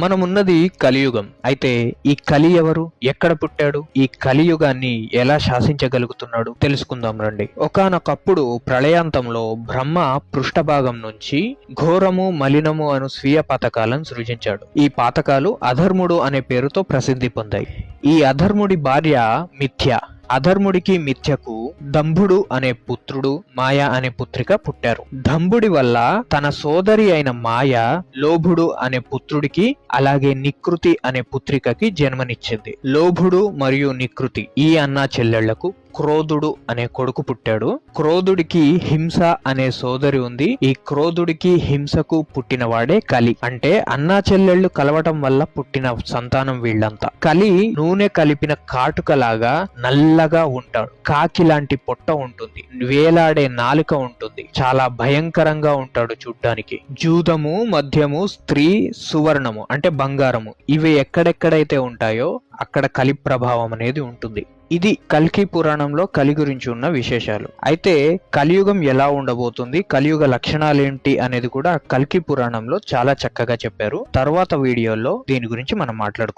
మనమున్నది కలియుగం. అయితే ఈ కలి ఎవరు, ఎక్కడ పుట్టాడు, ఈ కలియుగాన్ని ఎలా శాసించగలుగుతున్నాడు తెలుసుకుందాం రండి. ఒకానొకప్పుడు ప్రళయాంతంలో బ్రహ్మ పృష్ఠభాగం నుంచి ఘోరము మలినము అను స్వీయ పాతకాలను సృజించాడు. ఈ పాతకాలు అధర్ముడు అనే పేరుతో ప్రసిద్ధి పొందాయి. ఈ అధర్ముడి భార్య మిథ్య. అధర్ముడికి మిథ్యకు దంభుడు అనే పుత్రుడు, మాయ అనే పుత్రిక పుట్టారు. దంభుడి వల్ల తన సోదరి అయిన మాయ లోభుడు అనే పుత్రుడికి, అలాగే నికృతి అనే పుత్రికకి జన్మనిచ్చింది. లోభుడు మరియు నికృతి ఈ అన్నా చెల్లెళ్లకు క్రోధుడు అనే కొడుకు పుట్టాడు. క్రోధుడికి హింస అనే సోదరి ఉంది. ఈ క్రోధుడికి హింసకు పుట్టినవాడే కలి. అంటే అన్నా చెల్లెళ్ళు కలవటం వల్ల పుట్టిన సంతానం వీళ్ళంతా. కలి నూనె కలిపిన కాటుకలాగా నల్లగా ఉంటాడు. కాకి లాంటి పొట్ట ఉంటుంది, వేలాడే నాలుక ఉంటుంది, చాలా భయంకరంగా ఉంటాడు చూడ్డానికి. జూదము, మద్యము, స్త్రీ, సువర్ణము అంటే బంగారము, ఇవి ఎక్కడెక్కడైతే ఉంటాయో అక్కడ కలి ప్రభావం అనేది ఉంటుంది. ఇది కల్కి పురాణంలో కలి గురించి ఉన్న విశేషాలు. అయితే కలియుగం ఎలా ఉండబోతుంది, కలియుగ లక్షణాలేంటి అనేది కూడా కల్కి పురాణంలో చాలా చక్కగా చెప్పారు. తర్వాత వీడియోలో దీని గురించి మనం మాట్లాడుకుందాం.